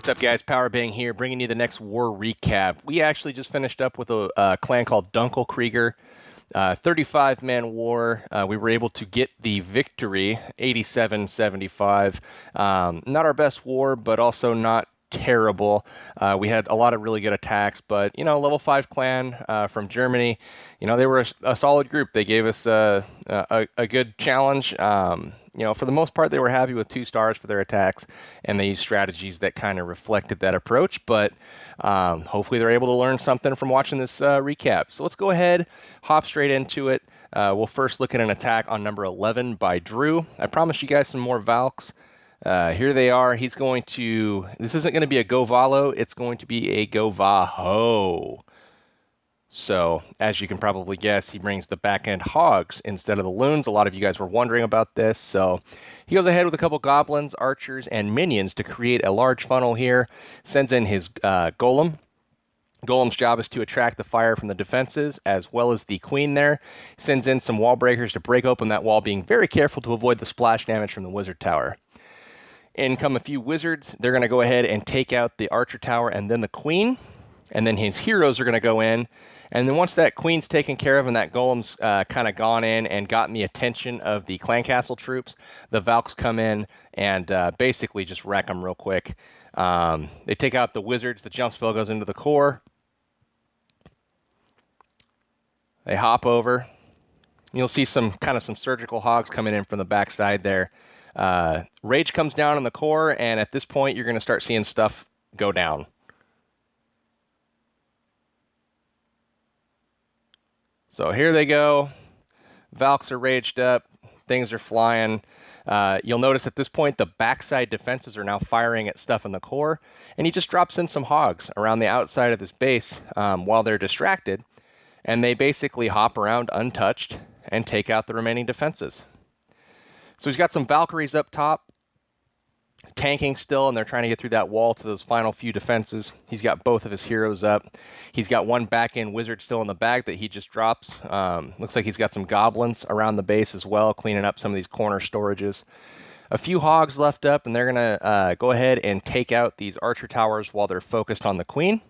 What's up, guys? Powerbang here, bringing you the next war recap. We actually just finished up with a clan called Dunkelkrieger, 35-man war. We were able to get the victory, 87-75. Not our best war, but also not terrible. We had a lot of really good attacks, but, you know, level 5 clan from Germany, you know, they were a solid group. They gave us a good challenge. You know, for the most part, they were happy with 2 stars for their attacks, and they used strategies that kind of reflected that approach, but hopefully they're able to learn something from watching this recap. So let's go ahead, hop straight into it. We'll first look at an attack on number 11 by Drew. I promised you guys some more Valks. Here they are. He's going to, this isn't going to be a GoVaLo, it's going to be a GoVaHo. So, as you can probably guess, he brings the back-end Hogs instead of the Loons. A lot of you guys were wondering about this. So, he goes ahead with a couple Goblins, Archers, and Minions to create a large funnel here. Sends in his Golem. Golem's job is to attract the fire from the defenses, as well as the Queen there. Sends in some wall breakers to break open that wall, being very careful to avoid the splash damage from the Wizard Tower. In come a few Wizards. They're going to go ahead and take out the Archer Tower and then the Queen. And then his heroes are going to go in. And then once that Queen's taken care of and that Golem's kind of gone in and gotten the attention of the Clan Castle troops, the Valks come in and basically just wreck them real quick. They take out the Wizards. The jump spell goes into the core. They hop over. You'll see some surgical Hogs coming in from the backside there. Rage comes down in the core, and at this point, you're going to start seeing stuff go down. So here they go. Valks are raged up. Things are flying. You'll notice at this point the backside defenses are now firing at stuff in the core. And he just drops in some Hogs around the outside of this base while they're distracted. And they basically hop around untouched and take out the remaining defenses. So he's got some Valkyries up top, tanking still, and they're trying to get through that wall to those final few defenses. He's got both of his heroes up. He's got one back-end Wizard still in the bag that he just drops. Looks like he's got some Goblins around the base as well, cleaning up some of these corner storages. A few Hogs left up, and they're going to go ahead and take out these Archer Towers while they're focused on the Queen.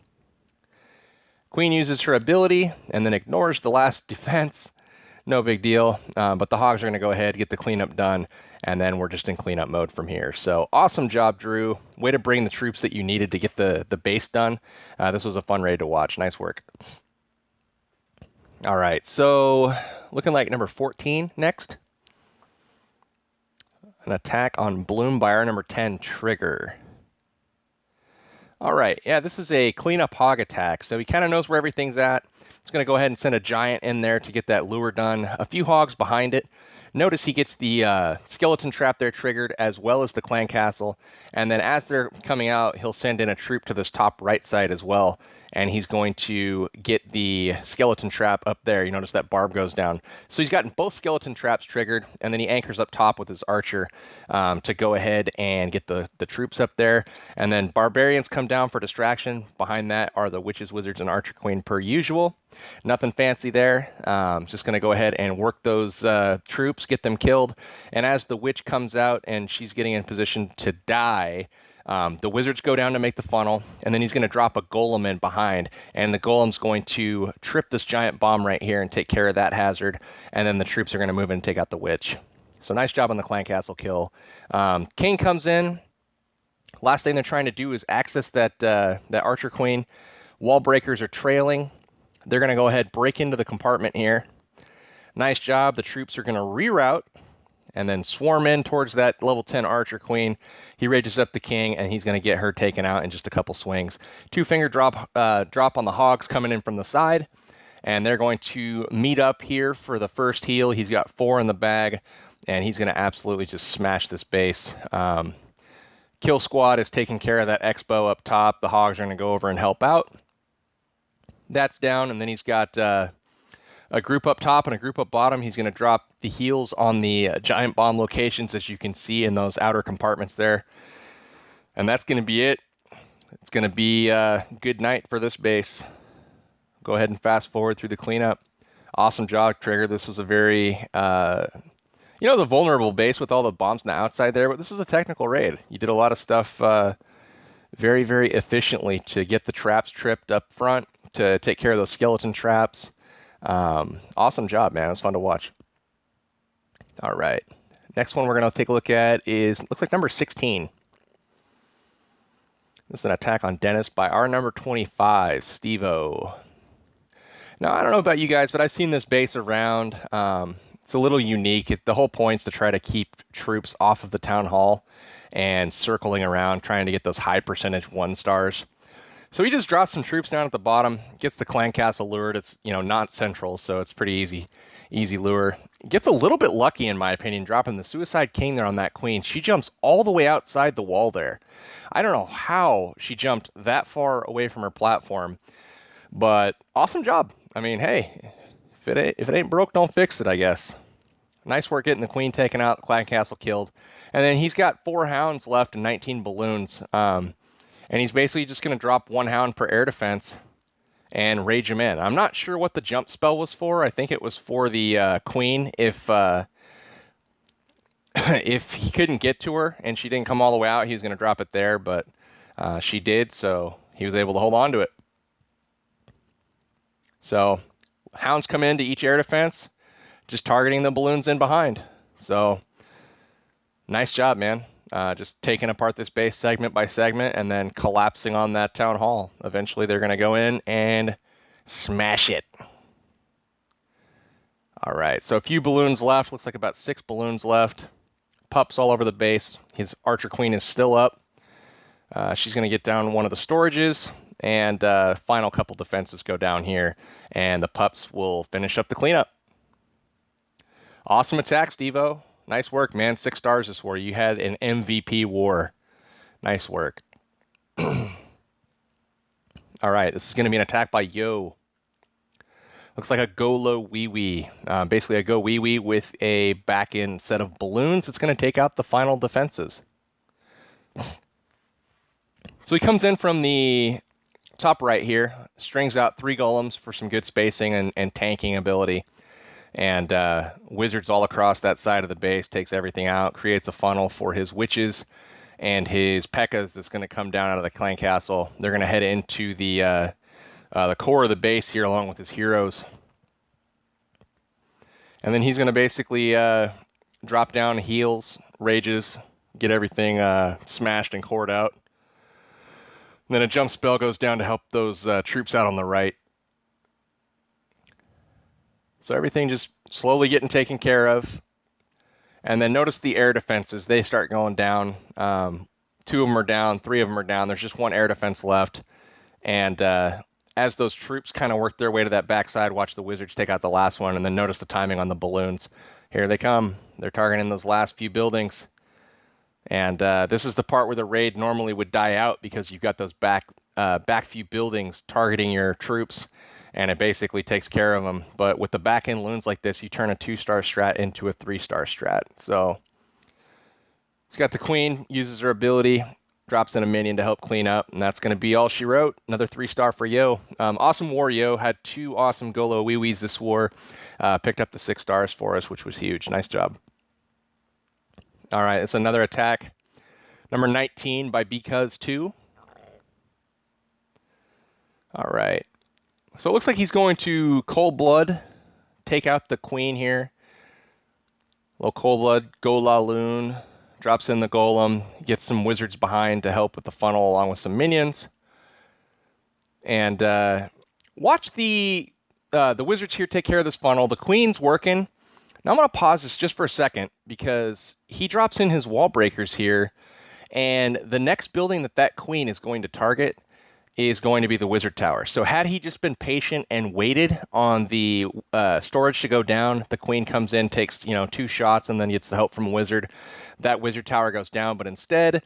Queen uses her ability and then ignores the last defense. No big deal, but the Hogs are going to go ahead, get the cleanup done, and then we're just in cleanup mode from here. So awesome job, Drew. Way to bring the troops that you needed to get the base done. This was a fun raid to watch. Nice work. All right, so looking like number 14 next. An attack on Bloom by our number 10, Trigger. All right, yeah, this is a cleanup Hog attack, so he kind of knows where everything's at. He's going to go ahead and send a Giant in there to get that lure done. A few Hogs behind it. Notice he gets the Skeleton Trap there triggered, as well as the Clan Castle. And then as they're coming out, he'll send in a troop to this top right side as well. And he's going to get the Skeleton Trap up there. You notice that barb goes down. So he's gotten both Skeleton Traps triggered, and then he anchors up top with his Archer to go ahead and get the troops up there. And then Barbarians come down for distraction. Behind that are the Witches, Wizards, and Archer Queen per usual. Nothing fancy there. Just going to go ahead and work those troops, get them killed. And as the Witch comes out and she's getting in position to die, the Wizards go down to make the funnel, and then he's going to drop a Golem in behind, and the Golem's going to trip this giant bomb right here and take care of that hazard, and then the troops are going to move in and take out the Witch. So nice job on the Clan Castle kill. King comes in. Last thing they're trying to do is access that Archer Queen. Wall breakers are trailing. They're going to go ahead, break into the compartment here. Nice job. The troops are going to reroute and then swarm in towards that level 10 Archer Queen. He rages up the King, and he's going to get her taken out in just a couple swings. 2-finger drop on the Hogs coming in from the side, and they're going to meet up here for the first heal. He's got 4 in the bag, and he's going to absolutely just smash this base. Kill Squad is taking care of that Expo up top. The Hogs are going to go over and help out. That's down, and then he's got a group up top and a group up bottom. He's going to drop the heals on the giant bomb locations, as you can see in those outer compartments there. And that's going to be it. It's going to be a good night for this base. Go ahead and fast forward through the cleanup. Awesome job, Trigger. This was a very, the vulnerable base with all the bombs on the outside there, but this was a technical raid. You did a lot of stuff very, very efficiently to get the traps tripped up front, to take care of those skeleton traps. Awesome job, man. It was fun to watch. All right. Next one we're going to take a look at is, looks like number 16. This is an attack on Dennis by our number 25, Steve-O. Now, I don't know about you guys, but I've seen this base around. It's a little unique. The whole point is to try to keep troops off of the town hall and circling around, trying to get those high percentage 1-stars. So he just drops some troops down at the bottom, gets the clan castle lured. It's, you know, not central, so it's pretty easy lure. Gets a little bit lucky, in my opinion, dropping the Suicide King there on that queen. She jumps all the way outside the wall there. I don't know how she jumped that far away from her platform, but awesome job. I mean, hey, if it ain't broke, don't fix it, I guess. Nice work getting the queen taken out, clan castle killed. And then he's got 4 hounds left and 19 balloons. And he's basically just going to drop 1 hound per air defense and rage him in. I'm not sure what the jump spell was for. I think it was for the queen if he couldn't get to her and she didn't come all the way out, he was going to drop it there, but she did, so he was able to hold on to it. So hounds come into each air defense, just targeting the balloons in behind. So nice job, man. Just taking apart this base segment by segment and then collapsing on that town hall. Eventually they're going to go in and smash it. All right, so a few balloons left. Looks like about 6 balloons left. Pups all over the base. His archer queen is still up. She's going to get down one of the storages, and final couple defenses go down here, and the pups will finish up the cleanup. Awesome attack, Steve-O. Nice work, man. 6 stars this war. You had an MVP war. Nice work. All right, this is going to be an attack by Yo. Looks like a GoLoWiWi. Basically a GoWiWi with a back-end set of balloons. It's going to take out the final defenses. So he comes in from the top right here, strings out 3 golems for some good spacing and tanking ability. And wizards all across that side of the base, takes everything out, creates a funnel for his witches and his P.E.K.K.A.s that's going to come down out of the clan castle. They're going to head into the core of the base here along with his heroes. And then he's going to basically drop down heals, rages, get everything smashed and cored out. And then a jump spell goes down to help those troops out on the right. So everything just slowly getting taken care of. And then notice the air defenses. They start going down. 2 of them are down. 3 of them are down. There's just 1 air defense left. And as those troops kind of work their way to that backside, watch the wizards take out the last one. And then notice the timing on the balloons. Here they come. They're targeting those last few buildings. And this is the part where the raid normally would die out because you've got those back few buildings targeting your troops. And it basically takes care of them. But with the back-end loons like this, you turn a 2-star strat into a 3-star strat. So he's got the queen, uses her ability, drops in a minion to help clean up, and that's going to be all she wrote. Another 3-star for Yo. Awesome war, Yo. Had 2 awesome GoLoWiWis this war. Picked up the 6 stars for us, which was huge. Nice job. All right, it's another attack. Number 19 by Because 2. All right. So it looks like he's going to Cold Blood, take out the queen here. Little Cold Blood, GoLoWiLaLoon, drops in the golem, gets some wizards behind to help with the funnel along with some minions. And watch the wizards here take care of this funnel. The queen's working. Now I'm going to pause this just for a second because he drops in his wall breakers here. And the next building that queen is going to target is going to be the wizard tower. So had he just been patient and waited on the storage to go down, the queen comes in, takes 2 shots, and then gets the help from a wizard. That wizard tower goes down, but instead,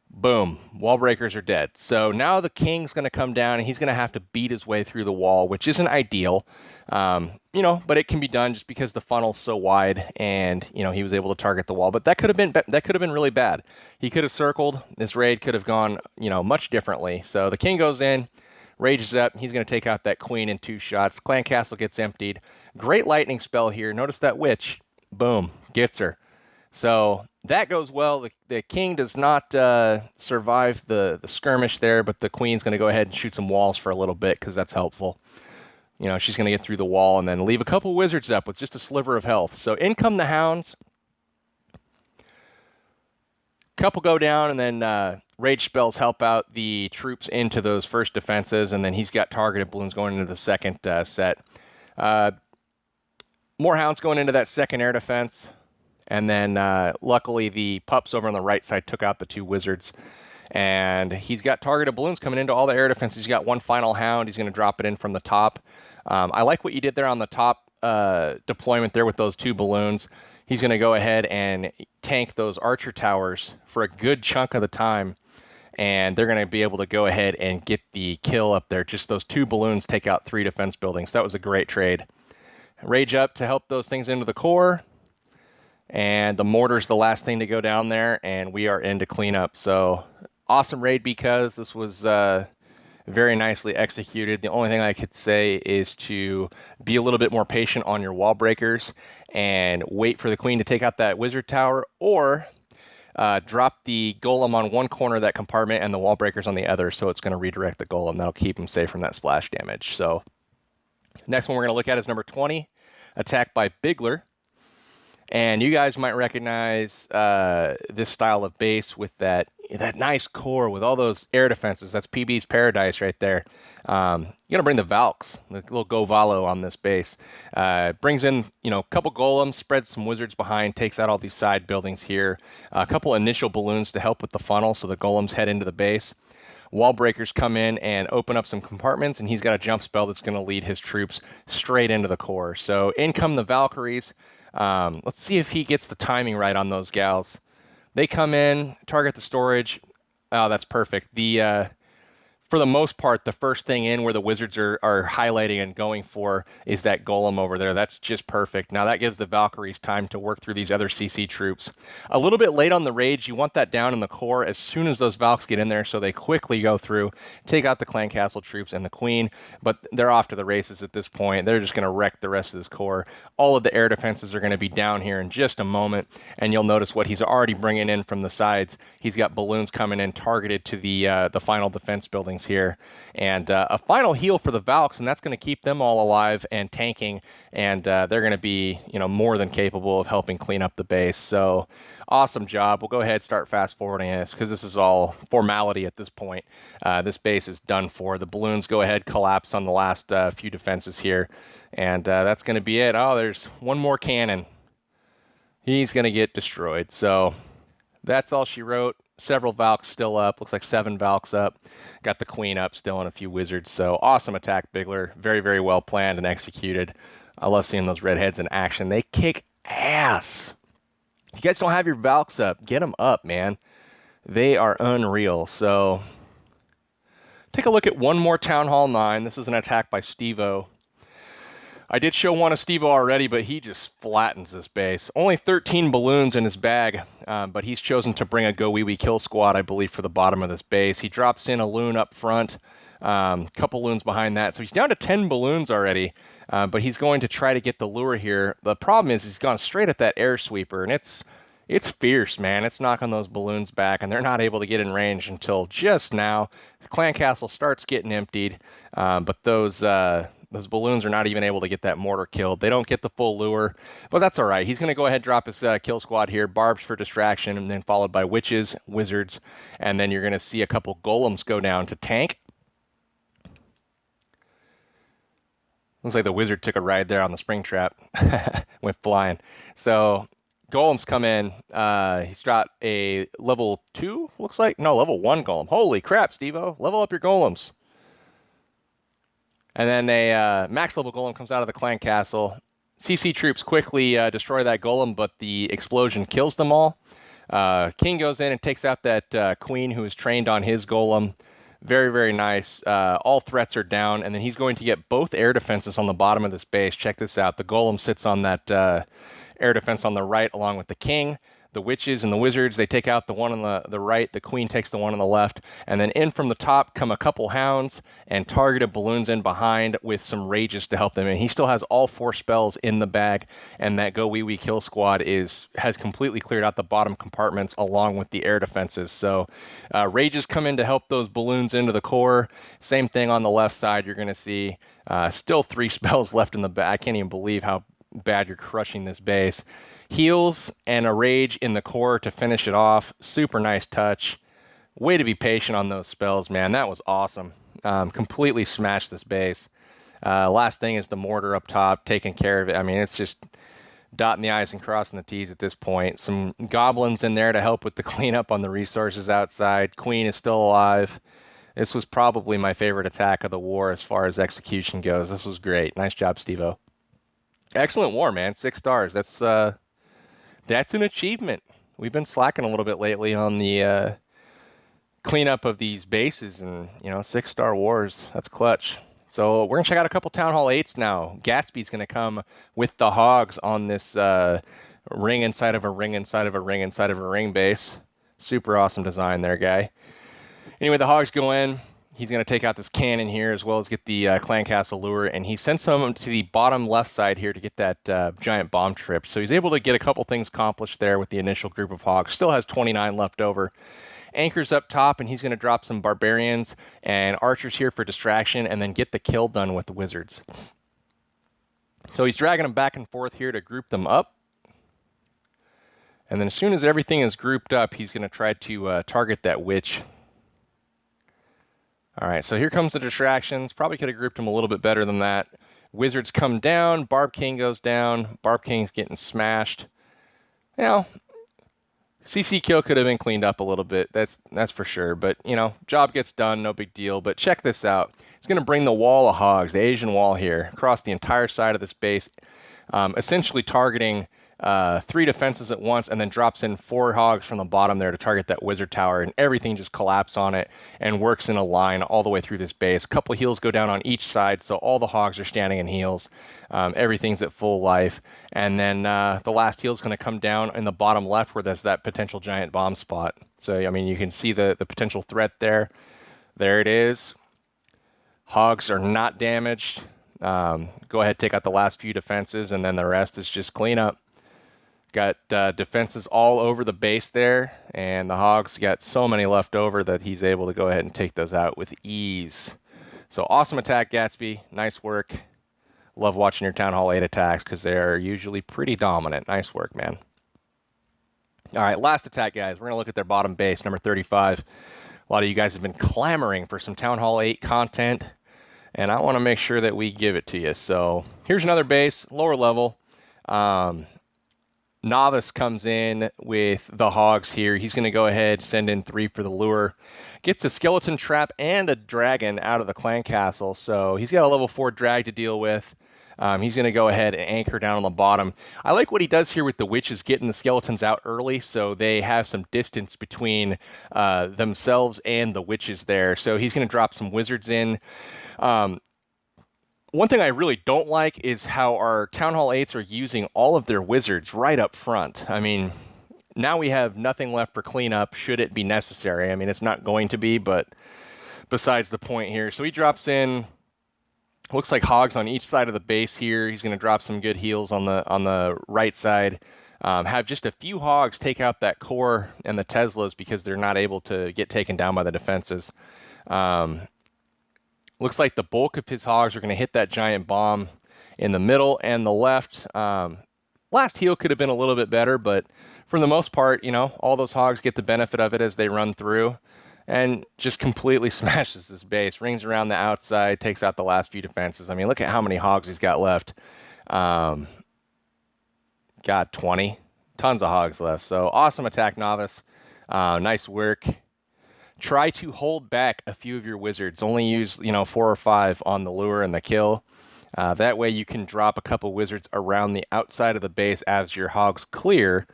boom, wall breakers are dead. So now the king's going to come down, and he's going to have to beat his way through the wall, which isn't ideal, but it can be done just because the funnel's so wide, and he was able to target the wall. But that could have been really bad. He could have circled. This raid could have gone much differently. So the king goes in, rages up. He's going to take out that queen in 2 shots. Clan castle gets emptied. Great lightning spell here. Notice that witch. Boom, gets her. So that goes well. The king does not survive the skirmish there, but the queen's going to go ahead and shoot some walls for a little bit because that's helpful. You know, she's going to get through the wall and then leave a couple wizards up with just a sliver of health. So in come the hounds. Couple go down, and then rage spells help out the troops into those first defenses, and then he's got targeted balloons going into the second set. More hounds going into that second air defense, and then luckily the pups over on the right side took out the 2 wizards. And he's got targeted balloons coming into all the air defenses. He's got one final hound. He's going to drop it in from the top. I like what you did there on the top deployment there with those 2 balloons. He's going to go ahead and tank those archer towers for a good chunk of the time. And they're going to be able to go ahead and get the kill up there. Just those 2 balloons take out 3 defense buildings. That was a great trade. Rage up to help those things into the core. And the mortar's the last thing to go down there. And we are into cleanup. So awesome raid because this was very nicely executed. The only thing I could say is to be a little bit more patient on your wall breakers and wait for the queen to take out that wizard tower, or drop the golem on one corner of that compartment and the wall breakers on the other, so it's going to redirect the golem. That'll keep him safe from that splash damage. So next one we're going to look at is number 20, attack by Bigler. And you guys might recognize this style of base with that nice core with all those air defenses. That's PBs Paradise right there. You're going to bring the Valks, the little GoVaLo on this base. Brings in, a couple golems, spreads some wizards behind, takes out all these side buildings here. A couple initial balloons to help with the funnel so the golems head into the base. Wall breakers come in and open up some compartments, and he's got a jump spell that's going to lead his troops straight into the core. So in come the Valkyries. Let's see if he gets the timing right on those gals. They come in, target the storage. Oh, that's perfect. For the most part, the first thing in where the wizards are highlighting and going for is that golem over there. That's just perfect. Now that gives the Valkyries time to work through these other CC troops. A little bit late on the rage, you want that down in the core as soon as those Valks get in there so they quickly go through, take out the clan castle troops and the queen, but they're off to the races at this point. They're just going to wreck the rest of this core. All of the air defenses are going to be down here in just a moment, and you'll notice what he's already bringing in from the sides. He's got balloons coming in targeted to the final defense buildings here, and a final heal for the Valks, and that's going to keep them all alive and tanking, and they're going to be more than capable of helping clean up the base. So awesome job. We'll go ahead and start fast forwarding this because this is all formality at this point. This base is done for. The balloons go ahead, collapse on the last few defenses here, and that's going to be it. Oh, there's one more cannon. He's going to get destroyed. So that's all she wrote. Several Valks still up. Looks like 7 Valks up. Got the queen up still and a few wizards. So awesome attack, Bigler. Very, very well planned and executed. I love seeing those redheads in action. They kick ass. If you guys don't have your Valks up, get them up, man. They are unreal. So take a look at one more Town Hall 9. This is an attack by Steve-O. I did show one of Steve-O already, but he just flattens this base. Only 13 balloons in his bag, but he's chosen to bring a GoWiWi kill squad, I believe, for the bottom of this base. He drops in a Lune up front, couple loons behind that. So he's down to 10 balloons already, but he's going to try to get the lure here. The problem is he's gone straight at that air sweeper, and it's fierce, man. It's knocking those balloons back, and they're not able to get in range until just now. The clan castle starts getting emptied, but those balloons are not even able to get that mortar killed. They don't get the full lure, but that's all right. He's going to go ahead and drop his kill squad here. Barbs for distraction, and then followed by witches, wizards, and then you're going to see a couple golems go down to tank. Looks like the wizard took a ride there on the spring trap. Went flying. So golems come in. He's got a level 2, looks like. No, level 1 golem. Holy crap, Steve-O. Level up your golems. And then a max level golem comes out of the clan castle. CC troops quickly destroy that golem, but the explosion kills them all. King goes in and takes out that queen who is trained on his golem. Very, very nice. All threats are down, and then he's going to get both air defenses on the bottom of this base. Check this out. The golem sits on that air defense on the right along with the king. the witches and the wizards, they take out the one on the right, the queen takes the one on the left, and then in from the top come a couple hounds and targeted balloons in behind with some rages to help them. And he still has all 4 spells in the bag, and that GoWiWi kill squad has completely cleared out the bottom compartments along with the air defenses. So rages come in to help those balloons into the core. Same thing on the left side, you're going to see still 3 spells left in the bag. I can't even believe how bad you're crushing this base. Heals and a rage in the core to finish it off. Super nice touch. Way to be patient on those spells, man. That was awesome. Completely smashed this base. Last thing is the mortar up top, taking care of it. I mean, it's just dotting the I's and crossing the T's at this point. Some goblins in there to help with the cleanup on the resources outside. Queen is still alive. This was probably my favorite attack of the war as far as execution goes. This was great. Nice job, Steve-O. Excellent war, man. 6 stars. That's an achievement. We've been slacking a little bit lately on the cleanup of these bases, and 6-star wars. That's clutch. So we're gonna check out a couple Town Hall 8s now. Gatsby's gonna come with the Hogs on this ring inside of a ring inside of a ring inside of a ring base. Super awesome design there, guy. Anyway, the Hogs go in. He's going to take out this cannon here as well as get the clan castle lure, and he sends some to the bottom left side here to get that giant bomb trip. So he's able to get a couple things accomplished there with the initial group of Hogs. Still has 29 left over. Anchors up top, and he's going to drop some barbarians and archers here for distraction and then get the kill done with the wizards. So he's dragging them back and forth here to group them up. And then as soon as everything is grouped up, he's going to try to target that witch. All right, so here comes the distractions. Probably could have grouped him a little bit better than that. Wizards come down. Barb King goes down. Barb King's getting smashed. CC kill could have been cleaned up a little bit. That's for sure. But, job gets done. No big deal. But check this out. He's going to bring the wall of Hogs, the Asian wall here, across the entire side of this base, essentially targeting 3 defenses at once, and then drops in 4 Hogs from the bottom there to target that wizard tower, and everything just collapses on it and works in a line all the way through this base. A couple heals go down on each side, so all the Hogs are standing in heals. Everything's at full life, and then the last heal is going to come down in the bottom left where there's that potential giant bomb spot. So I mean, you can see the potential threat there. There it is. Hogs are not damaged. Go ahead, take out the last few defenses, and then the rest is just cleanup. Got defenses all over the base there, and the Hogs got so many left over that he's able to go ahead and take those out with ease. So awesome attack, Gatsby. Nice work. Love watching your Town Hall 8 attacks because they're usually pretty dominant. Nice work, man. All right, last attack, guys. We're going to look at their bottom base, number 35. A lot of you guys have been clamoring for some Town Hall 8 content, and I want to make sure that we give it to you. So here's another base, lower level. Novice comes in with the Hogs here. He's going to go ahead, send in 3 for the lure. Gets a skeleton trap and a dragon out of the clan castle. So he's got a level 4 drag to deal with. He's going to go ahead and anchor down on the bottom. I like what he does here with the witches, getting the skeletons out early so they have some distance between themselves and the witches there. So he's going to drop some wizards in. One thing I really don't like is how our Town Hall 8s are using all of their wizards right up front. I mean, now we have nothing left for cleanup should it be necessary. I mean, it's not going to be, but besides the point here. So he drops in, looks like Hogs on each side of the base here. He's going to drop some good heals on the right side. Have just a few Hogs take out that core and the Teslas because they're not able to get taken down by the defenses. Looks like the bulk of his Hogs are going to hit that giant bomb in the middle and the left. Last heal could have been a little bit better, but for the most part, all those Hogs get the benefit of it as they run through and just completely smashes this base. Rings around the outside, takes out the last few defenses. I mean, look at how many Hogs he's got left. Got 20. Tons of Hogs left. So awesome attack, Novice. Nice work. Try to hold back a few of your wizards. Only use, 4 or 5 on the lure and the kill. That way you can drop a couple wizards around the outside of the base as your Hogs clear.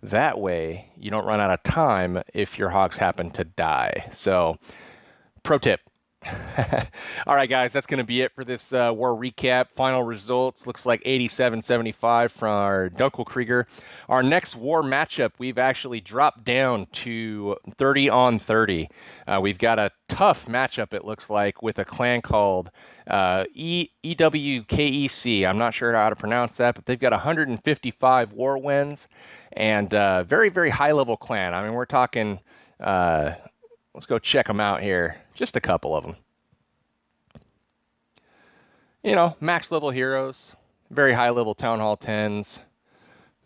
That way you don't run out of time if your Hogs happen to die. So, pro tip, All right, guys, that's going to be it for this war recap. Final results looks like 87-75 from our Dunkelkrieger. Our next war matchup, we've actually dropped down to 30 on 30. We've got a tough matchup, it looks like, with a clan called EWKEC. I'm not sure how to pronounce that, but they've got 155 war wins and very, very high level clan. I mean, we're talking. Let's go check them out here. Just a couple of them. You know, max level heroes, very high level Town Hall 10s,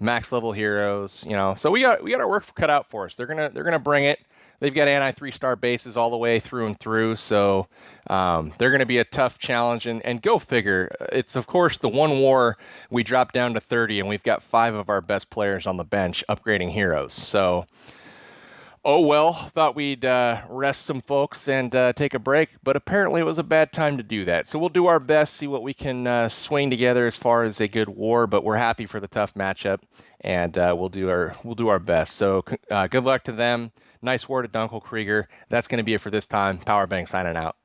max level heroes. You know, so we got our work cut out for us. They're gonna bring it. They've got anti 3-star bases all the way through and through. So they're gonna be a tough challenge. And go figure. It's of course the one war we dropped down to 30, and we've got 5 of our best players on the bench upgrading heroes. So. Oh well, thought we'd rest some folks and take a break, but apparently it was a bad time to do that. So we'll do our best, see what we can swing together as far as a good war. But we're happy for the tough matchup, and we'll do our best. So good luck to them. Nice war to Dunkelkrieger. That's going to be it for this time. Powerbang signing out.